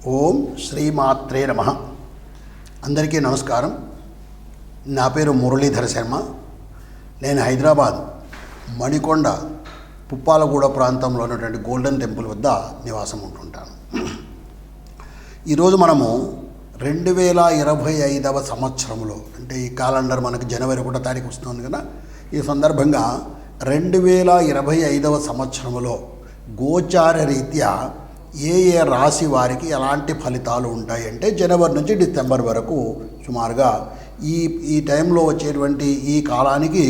ఓం శ్రీమాత్రే నమః. అందరికీ నమస్కారం. నా పేరు మురళీధర శర్మ. నేను హైదరాబాద్ మణికొండ పుప్పాలగూడ ప్రాంతంలో ఉన్నటువంటి గోల్డెన్ టెంపుల్ వద్ద నివాసం ఉంటుంటాను. ఈరోజు మనము 2025వ సంవత్సరంలో, అంటే ఈ క్యాలెండర్ మనకు జనవరి 1వ తారీఖు వస్తుంది కదా, ఈ సందర్భంగా 2025వ సంవత్సరంలో గోచార రీత్యా ఏ రాశి వారికి ఎలాంటి ఫలితాలు ఉంటాయి అంటే జనవరి నుంచి డిసెంబర్ వరకు సుమారుగా ఈ టైంలో వచ్చేటువంటి ఈ కాలానికి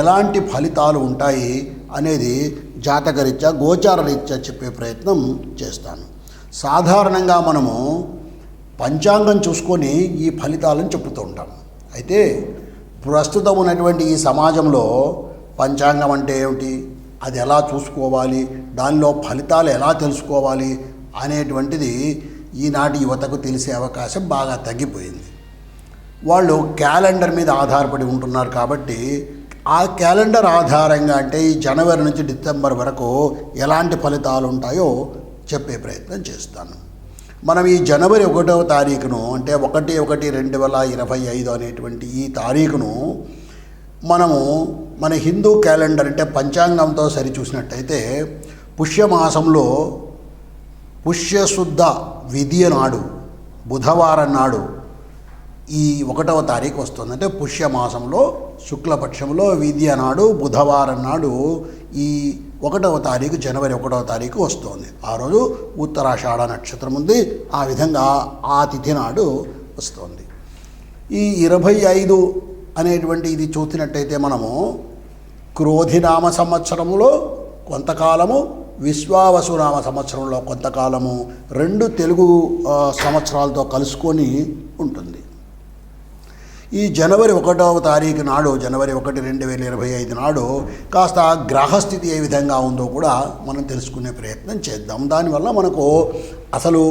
ఎలాంటి ఫలితాలు ఉంటాయి అనేది జాతకరీత్యా గోచార రీత్యా చెప్పే ప్రయత్నం చేస్తాను. సాధారణంగా మనము పంచాంగం చూసుకొని ఈ ఫలితాలను చెప్తూ ఉంటాం. అయితే ప్రస్తుతం ఉన్నటువంటి ఈ సమాజంలో పంచాంగం అంటే ఏమిటి, అది ఎలా చూసుకోవాలి, దానిలో ఫలితాలు ఎలా తెలుసుకోవాలి అనేటువంటిది ఈనాటి యువతకు తెలిసే అవకాశం బాగా తగ్గిపోయింది. వాళ్ళు క్యాలెండర్ మీద ఆధారపడి ఉంటున్నారు. కాబట్టి ఆ క్యాలెండర్ ఆధారంగా అంటే ఈ జనవరి నుంచి డిసెంబర్ వరకు ఎలాంటి ఫలితాలు ఉంటాయో చెప్పే ప్రయత్నం చేస్తాను. మనం ఈ జనవరి 1వ తారీఖును అంటే 1/1/2025 అనేటువంటి ఈ తారీఖును మనము మన హిందూ క్యాలెండర్ అంటే పంచాంగంతో సరిచూసినట్టయితే పుష్యమాసంలో పుష్యశుద్ధ విధియ నాడు బుధవారం నాడు ఈ 1వ తారీఖు వస్తుంది. అంటే పుష్యమాసంలో శుక్లపక్షంలో విధియ నాడు బుధవారం నాడు ఈ 1వ తారీఖు జనవరి 1వ తారీఖు వస్తుంది. ఆ రోజు ఉత్తరాషాఢ నక్షత్రం ఉంది. ఆ విధంగా ఆ తిథి నాడు వస్తుంది. ఈ 25 అనేటువంటి ఇది చూసినట్టయితే మనము క్రోధినామ సంవత్సరంలో కొంతకాలము, విశ్వావసునామ సంవత్సరంలో కొంతకాలము, 2 తెలుగు సంవత్సరాలతో కలుసుకొని ఉంటుంది. ఈ జనవరి 1వ తారీఖు నాడు, జనవరి 1, 2025 నాడు కాస్త గ్రహస్థితి ఏ విధంగా ఉందో కూడా మనం తెలుసుకునే ప్రయత్నం చేద్దాం. దానివల్ల మనకు అసలు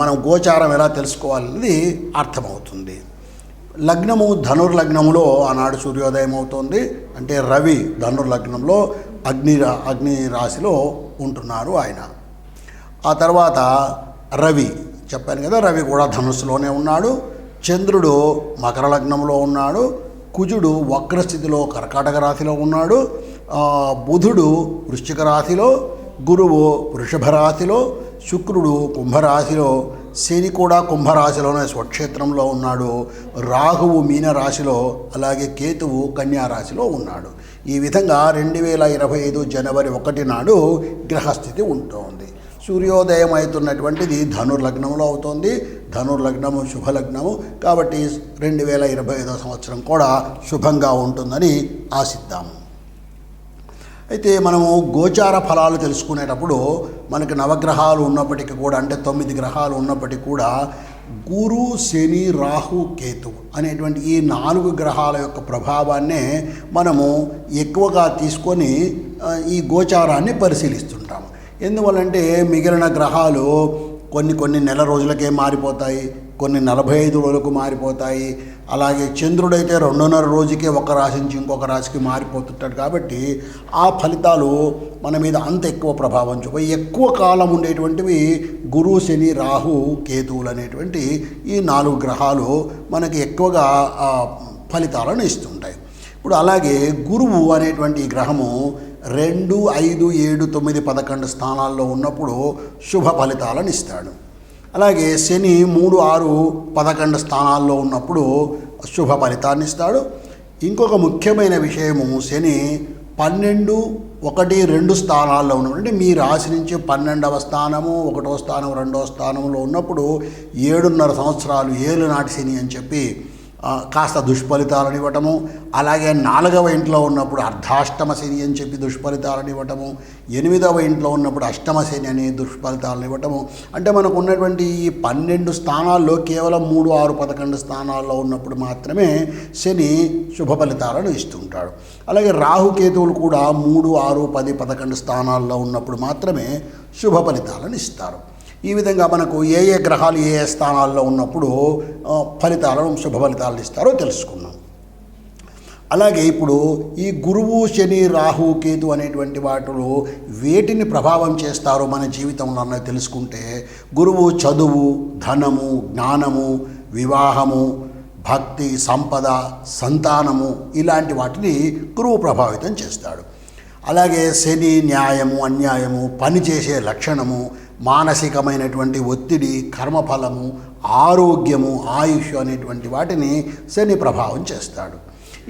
మనం గోచారం ఎలా తెలుసుకోవాలనేది అర్థమవుతుంది. లగ్నము ధనుర్లగ్నములో ఆనాడు సూర్యోదయం అవుతోంది. అంటే రవి ధనుర్లగ్నంలో అగ్ని రాశిలో ఉంటున్నారు ఆయన. ఆ తర్వాత రవి చెప్పాను కదా, రవి కూడా ధనుస్సులోనే ఉన్నాడు. చంద్రుడు మకర లగ్నంలో ఉన్నాడు. కుజుడు వక్రస్థితిలో కర్కాటక రాశిలో ఉన్నాడు. బుధుడు వృశ్చిక రాశిలో, గురువు వృషభ రాశిలో, శుక్రుడు కుంభరాశిలో, శని కూడా కుంభరాశిలోనే స్వక్షేత్రంలో ఉన్నాడు. రాహువు మీనరాశిలో, అలాగే కేతువు కన్యారాశిలో ఉన్నాడు. ఈ విధంగా 2025 జనవరి 1 నాడు గ్రహస్థితి ఉంటుంది. సూర్యోదయం అవుతున్నటువంటిది ధనుర్లగ్నంలో అవుతుంది. ధనుర్లగ్నము శుభలగ్నము కాబట్టి 2025 సంవత్సరం కూడా శుభంగా ఉంటుందని ఆశిద్దాము. అయితే మనము గోచార ఫలాలు తెలుసుకునేటప్పుడు మనకి నవగ్రహాలు ఉన్నప్పటికీ కూడా, అంటే 9 గ్రహాలు ఉన్నప్పటికీ కూడా గురు, శని, రాహు, కేతు అనేటువంటి ఈ 4 గ్రహాల యొక్క ప్రభావాన్నే మనము ఎక్కువగా తీసుకొని ఈ గోచారాన్ని పరిశీలిస్తుంటాము. ఎందువల్లంటే మిగిలిన గ్రహాలు కొన్ని నెల రోజులకే మారిపోతాయి, కొన్ని 45 రోజులకు మారిపోతాయి. అలాగే చంద్రుడైతే 2.5 రోజుకే ఒక రాశి నుంచి ఇంకొక రాశికి మారిపోతుంటాడు. కాబట్టి ఆ ఫలితాలు మన మీద అంత ఎక్కువ ప్రభావం చూపి ఎక్కువ కాలం ఉండేటువంటివి గురు, శని, రాహు, కేతువులు అనేటువంటి ఈ 4 గ్రహాలు మనకి ఎక్కువగా ఫలితాలను ఇస్తుంటాయి. ఇప్పుడు అలాగే గురువు అనేటువంటి ఈ గ్రహము 2, 5, 7, 9, 11 స్థానాల్లో ఉన్నప్పుడు శుభ ఫలితాలను ఇస్తాడు. అలాగే శని 3, 6, 11 స్థానాల్లో ఉన్నప్పుడు శుభ ఫలితాన్ని ఇస్తాడు. ఇంకొక ముఖ్యమైన విషయము, శని 12, 1, 2 స్థానాల్లో ఉన్నప్పుడు, అంటే మీ రాశి నుంచి 12వ స్థానము, 1వ స్థానం, 2వ స్థానంలో ఉన్నప్పుడు 7.5 సంవత్సరాలు ఏలునాటి శని అని చెప్పి కాస్త దుష్ఫలితాలను ఇవ్వటము. అలాగే 4వ ఇంట్లో ఉన్నప్పుడు అర్ధాష్టమ శని అని చెప్పి దుష్ఫలితాలను ఇవ్వటము. 8వ ఇంట్లో ఉన్నప్పుడు అష్టమ శని అనే దుష్ఫలితాలను ఇవ్వటము. అంటే మనకు ఉన్నటువంటి ఈ 12 స్థానాల్లో కేవలం 3, 6, 11 స్థానాల్లో ఉన్నప్పుడు మాత్రమే శని శుభ ఫలితాలను ఇస్తుంటాడు. అలాగే రాహుకేతువులు కూడా 3, 6, 10, 11 స్థానాల్లో ఉన్నప్పుడు మాత్రమే శుభ ఫలితాలను ఇస్తారు. ఈ విధంగా మనకు ఏ గ్రహాలు ఏ స్థానాల్లో ఉన్నప్పుడు ఫలితాలను శుభ ఫలితాలను ఇస్తారో తెలుసుకున్నాం. అలాగే ఇప్పుడు ఈ గురువు శని రాహు కేతు అనేటువంటి వాటిలో వేటిని ప్రభావం చేస్తారో మన జీవితంలో అన్నది తెలుసుకుంటే, గురువు చదువు, ధనము, జ్ఞానము, వివాహము, భక్తి, సంపద, సంతానము ఇలాంటి వాటిని గురువు ప్రభావితం చేస్తాడు. అలాగే శని న్యాయము, అన్యాయము, పనిచేసే లక్షణము, మానసికమైనటువంటి ఒత్తిడి, కర్మఫలము, ఆరోగ్యము, ఆయుష్ అనేటువంటి వాటిని శని ప్రభావం చేస్తాడు.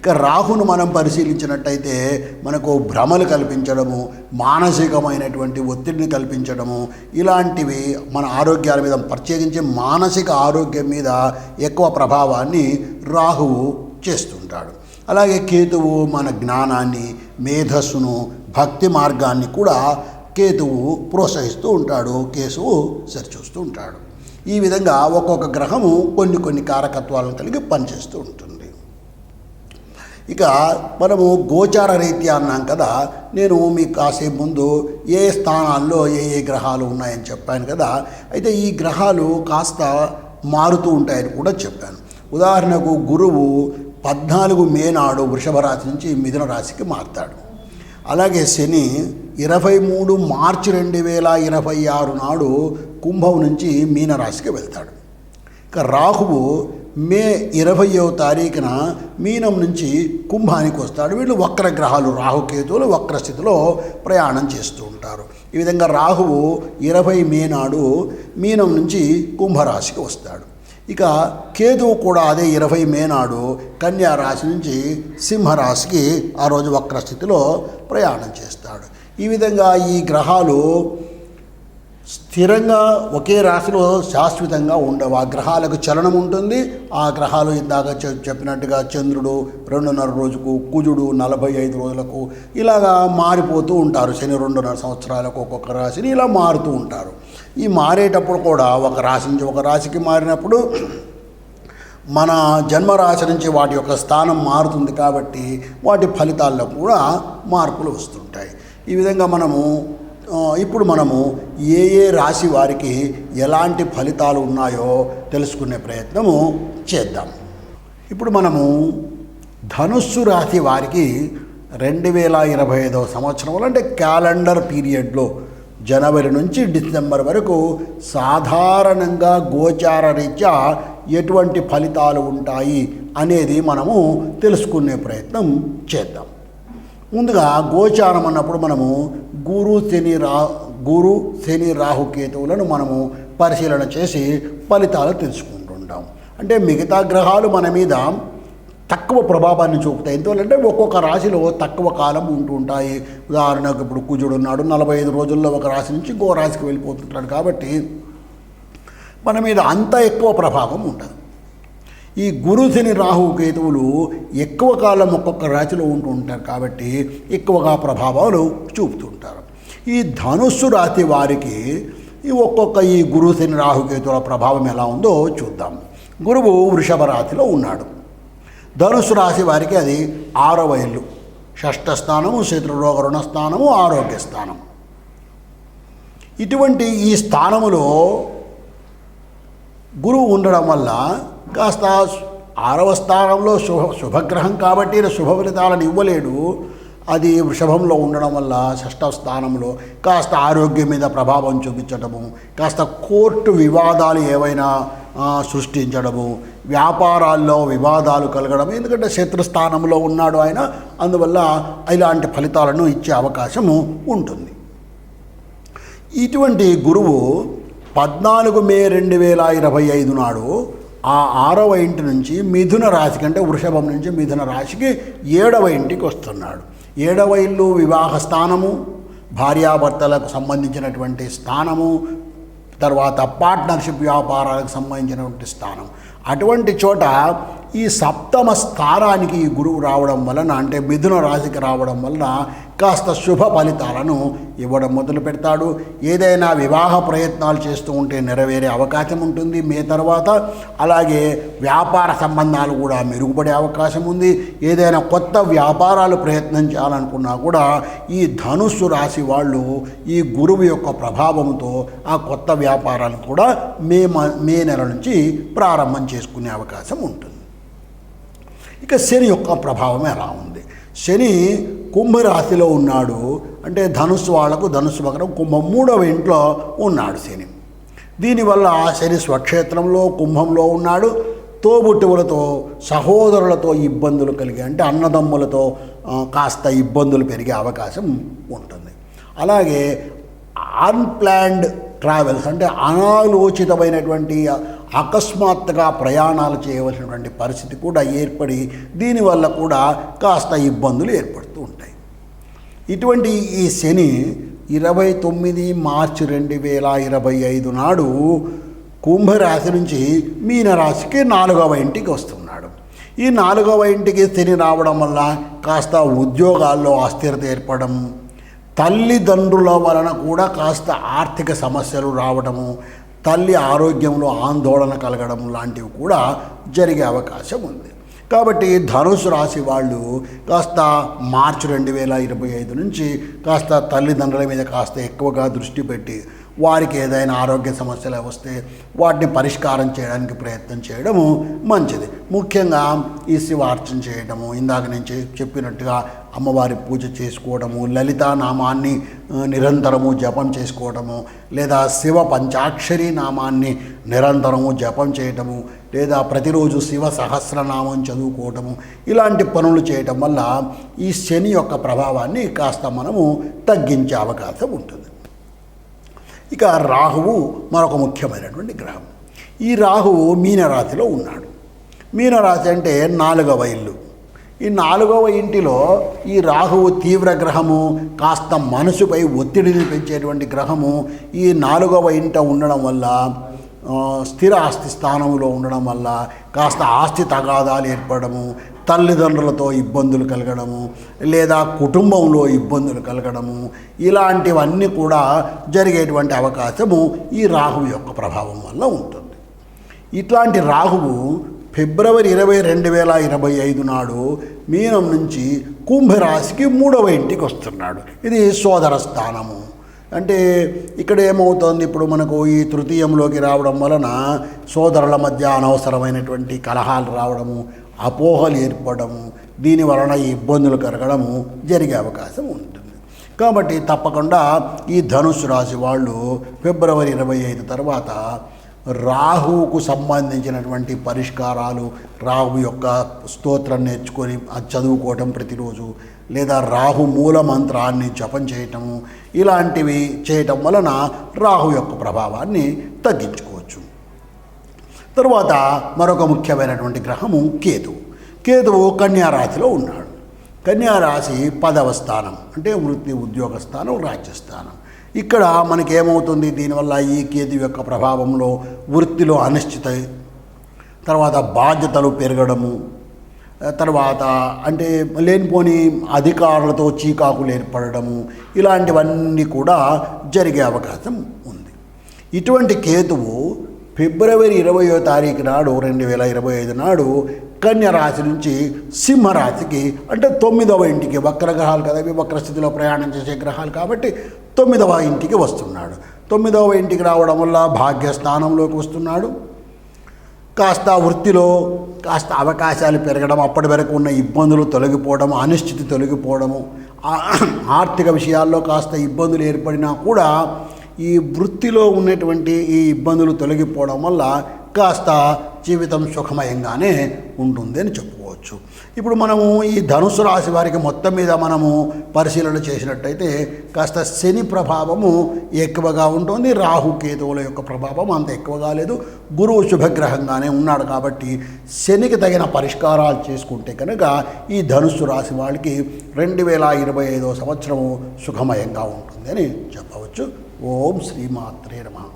ఇక రాహును మనం పరిశీలించినట్టయితే మనకు భ్రమలు కల్పించడము, మానసికమైనటువంటి ఒత్తిడిని కల్పించడము, ఇలాంటివి మన ఆరోగ్యాల మీద, ప్రత్యేకించి మానసిక ఆరోగ్యం మీద ఎక్కువ ప్రభావాన్ని రాహువు చేస్తుంటాడు. అలాగే కేతువు మన జ్ఞానాన్ని, మేధస్సును, భక్తి మార్గాన్ని కూడా కేతువు ప్రోత్సహిస్తూ ఉంటాడు, కేతువు సరిచూస్తూ ఉంటాడు. ఈ విధంగా ఒక్కొక్క గ్రహము కొన్ని కారకత్వాలను కలిగి పనిచేస్తూ ఉంటుంది. ఇక మనము గోచార రీత్యా అన్నాం కదా, నేను మీకు కాసేపు ముందు ఏ స్థానాల్లో ఏ గ్రహాలు ఉన్నాయని చెప్పాను కదా. అయితే ఈ గ్రహాలు కాస్త మారుతూ ఉంటాయని కూడా చెప్పాను. ఉదాహరణకు గురువు 14 మే నాడు వృషభ రాశి నుంచి మిథున రాశికి మారుతాడు. అలాగే శని 23 మార్చి 2026 నాడు కుంభం నుంచి మీనరాశికి వెళ్తాడు. ఇక రాహువు మే 20వ తారీఖున మీనం నుంచి కుంభానికి వస్తాడు. వీళ్ళు వక్ర గ్రహాలు, రాహుకేతువులు వక్ర స్థితిలో ప్రయాణం చేస్తూ ఉంటారు. ఈ విధంగా రాహువు 20 మే నాడు మీనం నుంచి కుంభరాశికి వస్తాడు. ఇక కేతువు కూడా అదే 20 మే నాడు కన్యా రాశి నుంచి సింహరాశికి ఆ రోజు వక్ర స్థితిలో ప్రయాణం చేస్తాడు. ఈ విధంగా ఈ గ్రహాలు స్థిరంగా ఒకే రాశిలో శాశ్వతంగా ఉండవు. ఆ గ్రహాలకు చలనం ఉంటుంది. ఆ గ్రహాలు ఇందాక చెప్పినట్టుగా చంద్రుడు 2.5 రోజుకు, కుజుడు 45 రోజులకు ఇలాగా మారిపోతూ ఉంటారు. శని 2.5 సంవత్సరాలకు ఒక్కొక్క రాశిని ఇలా మారుతూ ఉంటారు. ఈ మారేటప్పుడు కూడా ఒక రాశి నుంచి ఒక రాశికి మారినప్పుడు మన జన్మరాశి నుంచి వాటి యొక్క స్థానం మారుతుంది కాబట్టి వాటి ఫలితాల్లో కూడా మార్పులు వస్తుంటాయి. ఈ విధంగా ఇప్పుడు మనము ఏ రాశి వారికి ఎలాంటి ఫలితాలు ఉన్నాయో తెలుసుకునే ప్రయత్నము చేద్దాం. ఇప్పుడు మనము ధనుస్సు రాశి వారికి 2025వ సంవత్సరంలో, అంటే క్యాలెండర్ పీరియడ్లో జనవరి నుంచి డిసెంబర్ వరకు సాధారణంగా గోచార రీత్యా ఎటువంటి ఫలితాలు ఉంటాయి అనేది మనము తెలుసుకునే ప్రయత్నం చేద్దాం. ముందుగా గోచారం అన్నప్పుడు మనము గురు శని రాహు కేతువులను మనము పరిశీలన చేసి ఫలితాలు తెలుసుకుంటుంటాం. అంటే మిగతా గ్రహాలు మన మీద తక్కువ ప్రభావాన్ని చూపుతాయి. ఎందువల్లంటే ఒక్కొక్క రాశిలో తక్కువ కాలం ఉంటూ ఉంటాయి. ఉదాహరణకు ఇప్పుడు కుజుడు ఉన్నాడు, 45 రోజుల్లో ఒక రాశి నుంచి ఇంకో రాశికి వెళ్ళిపోతుంటాడు. కాబట్టి మన మీద అంత ఎక్కువ ప్రభావం ఉండదు. ఈ గురు శని రాహు కేతువులు ఎక్కువ కాలం ఒక్కొక్క రాశిలో ఉంటూ ఉంటారు కాబట్టి ఎక్కువగా ప్రభావాలు చూపుతుంటారు. ఈ ధనుస్సు రాశి వారికి ఈ గురు శని రాహు కేతువుల ప్రభావం ఎలా ఉందో చూద్దాం. గురువు వృషభ రాశిలో ఉన్నాడు. ధనుస్సు రాశి వారికి అది 6వ ఇల్లు, షష్ఠ స్థానము, శత్రురోగ రుణ స్థానము, ఆరోగ్య స్థానం. ఇటువంటి ఈ స్థానములో గురువు ఉండడం వల్ల కాస్త 6వ స్థానంలో శుభగ్రహం కాబట్టి శుభ ఫలితాలను ఇవ్వలేడు. అది వృషభంలో ఉండడం వల్ల షష్ఠ స్థానంలో కాస్త ఆరోగ్యం మీద ప్రభావం చూపించడము, కాస్త కోర్టు వివాదాలు ఏవైనా సృష్టించడము, వ్యాపారాల్లో వివాదాలు కలగడం, ఎందుకంటే శత్రుస్థానంలో ఉన్నాడు ఆయన, అందువల్ల ఇలాంటి ఫలితాలను ఇచ్చే అవకాశము ఉంటుంది. ఇటువంటి గురువు 14 మే 2025 నాడు ఆ 6వ ఇంటి నుంచి మిథున రాశికి, అంటే వృషభం నుంచి మిథున రాశికి 7వ ఇంటికి వస్తున్నాడు. 7వ ఇల్లు వివాహ స్థానము, భార్యాభర్తలకు సంబంధించినటువంటి స్థానము, తర్వాత పార్ట్నర్షిప్ వ్యాపారాలకు సంబంధించినటువంటి స్థానం. అటువంటి చోట ఈ సప్తమ స్థానానికి ఈ గురువు రావడం వలన, అంటే మిథున రాశికి రావడం వలన కాస్త శుభ ఫలితాలను ఇవ్వడం మొదలు పెడతాడు. ఏదైనా వివాహ ప్రయత్నాలు చేస్తూ ఉంటే నెరవేరే అవకాశం ఉంటుంది మే తర్వాత. అలాగే వ్యాపార సంబంధాలు కూడా మెరుగుపడే అవకాశం ఉంది. ఏదైనా కొత్త వ్యాపారాలు ప్రయత్నం చేయాలనుకున్నా కూడా ఈ ధనుస్సు రాశి వాళ్ళు ఈ గురువు యొక్క ప్రభావంతో ఆ కొత్త వ్యాపారాలు కూడా మే నెల నుంచి ప్రారంభం చేసుకునే అవకాశం ఉంటుంది. ఇక శని యొక్క ప్రభావం ఎలా ఉంది? శని కుంభరాశిలో ఉన్నాడు, అంటే ధనుస్సు వాళ్లకు ధనుస్సు మకరం కుంభం 3వ ఇంట్లో ఉన్నాడు శని. దీనివల్ల శని స్వక్షేత్రంలో కుంభంలో ఉన్నాడు. తోబుట్టువులతో సహోదరులతో ఇబ్బందులు కలిగి, అంటే అన్నదమ్ములతో కాస్త ఇబ్బందులు పెరిగే అవకాశం ఉంటుంది. అలాగే అన్ప్లాన్డ్ ట్రావెల్స్, అంటే అనాలోచితమైనటువంటి అకస్మాత్తుగా ప్రయాణాలు చేయవలసినటువంటి పరిస్థితి కూడా ఏర్పడి దీనివల్ల కూడా కాస్త ఇబ్బందులు ఏర్పడుతూ ఉంటాయి. ఇటువంటి ఈ శని 29 మార్చి 2025 నాడు కుంభరాశి నుంచి మీనరాశికి 4వ ఇంటికి వస్తున్నాడు. ఈ 4వ ఇంటికి శని రావడం వల్ల కాస్త ఉద్యోగాల్లో అస్థిరత ఏర్పడడం, తల్లిదండ్రుల వలన కూడా కాస్త ఆర్థిక సమస్యలు రావడము, తల్లి ఆరోగ్యంలో ఆందోళన కలగడం లాంటివి కూడా జరిగే అవకాశం ఉంది. కాబట్టి ధనుసు రాశి వాళ్ళు కాస్త మార్చి 2025 నుంచి కాస్త తల్లిదండ్రుల మీద కాస్త ఎక్కువగా దృష్టి పెట్టి వారికి ఏదైనా ఆరోగ్య సమస్యలు వస్తే వాటిని పరిష్కారం చేయడానికి ప్రయత్నం చేయడము మంచిది. ముఖ్యంగా ఈ శివార్చన చేయడము, ఇందాక నేను చెప్పినట్టుగా అమ్మవారి పూజ చేసుకోవడము, లలితా నామాన్ని నిరంతరము జపం చేసుకోవడము, లేదా శివ పంచాక్షరి నామాన్ని నిరంతరము జపం చేయటము, లేదా ప్రతిరోజు శివ సహస్రనామం చదువుకోవటము, ఇలాంటి పనులు చేయటం వల్ల ఈ శని యొక్క ప్రభావాన్ని కాస్త మనము తగ్గించే అవకాశం ఉంటుంది. ఇక రాహువు మరొక ముఖ్యమైనటువంటి గ్రహం. ఈ రాహువు మీనరాశిలో ఉన్నాడు. మీనరాశి అంటే 4వ ఇల్లు. ఈ 4వ ఇంటిలో ఈ రాహువు తీవ్ర గ్రహము, కాస్త మనసుపై ఒత్తిడిని పెంచేటువంటి గ్రహము. ఈ 4వ ఇంట ఉండడం వల్ల, స్థిర ఆస్తి స్థానంలో ఉండడం వల్ల కాస్త ఆస్తి తగాదాలు ఏర్పడము, తల్లిదండ్రులతో ఇబ్బందులు కలగడము, లేదా కుటుంబంలో ఇబ్బందులు కలగడము, ఇలాంటివన్నీ కూడా జరిగేటువంటి అవకాశము ఈ రాహువు యొక్క ప్రభావం వల్ల ఉంటుంది. ఇట్లాంటి రాహువు ఫిబ్రవరి 20, 2025 నాడు మీనం నుంచి కుంభరాశికి 3వ ఇంటికి వస్తున్నాడు. ఇది సోదర స్థానము. అంటే ఇక్కడ ఏమవుతోంది, ఇప్పుడు మనకు ఈ తృతీయంలోకి రావడం వలన సోదరుల మధ్య అనవసరమైనటువంటి కలహాలు రావడము, అపోహలు ఏర్పడము, దీని వలన ఇబ్బందులు కలగడము జరిగే అవకాశం ఉంటుంది. కాబట్టి తప్పకుండా ఈ ధనుస్సు రాశి వాళ్ళు ఫిబ్రవరి 25 తర్వాత రాహువుకు సంబంధించినటువంటి పరిష్కారాలు, రాహు యొక్క స్తోత్రం నేర్చుకొని అది చదువుకోవటం ప్రతిరోజు, లేదా రాహు మూల మంత్రాన్ని జపం చేయటము, ఇలాంటివి చేయటం వలన రాహు యొక్క ప్రభావాన్ని తగ్గించుకోవచ్చు. తరువాత మరొక ముఖ్యమైనటువంటి గ్రహము కేతువు. కేతువు కన్యారాశిలో ఉన్నాడు. కన్యారాశి 10వ స్థానం, అంటే వృత్తి ఉద్యోగ స్థానం, రాజ్యస్థానం. ఇక్కడ మనకేమవుతుంది, దీనివల్ల ఈ కేతు యొక్క ప్రభావంలో వృత్తిలో అనిశ్చిత, తర్వాత బాధ్యతలు పెరగడము, తర్వాత అంటే లేనిపోని అధికారులతో చీకాకులు ఏర్పడము, ఇలాంటివన్నీ కూడా జరిగే అవకాశం ఉంది. ఇటువంటి కేతువు ఫిబ్రవరి 20వ తారీఖు నాడు 2025 నాడు కన్యరాశి నుంచి సింహరాశికి, అంటే 9వ ఇంటికి, వక్ర గ్రహాలు కదా ఇవి, వక్ర స్థితిలో ప్రయాణం చేసే గ్రహాలు కాబట్టి 9వ ఇంటికి వస్తున్నాడు. 9వ ఇంటికి రావడం వల్ల భాగ్యస్థానంలోకి వస్తున్నాడు. కాస్త వృత్తిలో కాస్త అవకాశాలు పెరగడం, అప్పటి వరకు ఉన్న ఇబ్బందులు తొలగిపోవడం, అనిశ్చితి తొలగిపోవడము, ఆర్థిక విషయాల్లో కాస్త ఇబ్బందులు ఏర్పడినా కూడా ఈ వృత్తిలో ఉన్నటువంటి ఈ ఇబ్బందులు తొలగిపోవడం వల్ల కాస్త జీవితం సుఖమయంగానే ఉంటుంది అని చెప్పుకోవచ్చు. ఇప్పుడు మనము ఈ ధనుసు రాశి వారికి మొత్తం మీద మనము పరిశీలన చేసినట్టయితే కాస్త శని ప్రభావము ఎక్కువగా ఉంటుంది, రాహుకేతువుల యొక్క ప్రభావం అంత ఎక్కువగా లేదు. గురువు శుభగ్రహంగానే ఉన్నాడు కాబట్టి శనికి తగిన పరిష్కారాలు చేసుకుంటే కనుక ఈ ధనుస్సు రాశి వాళ్ళకి 2025 సంవత్సరము సుఖమయంగా ఉంటుంది అని చెప్పవచ్చు. ఓం శ్రీమాత్రే నమః.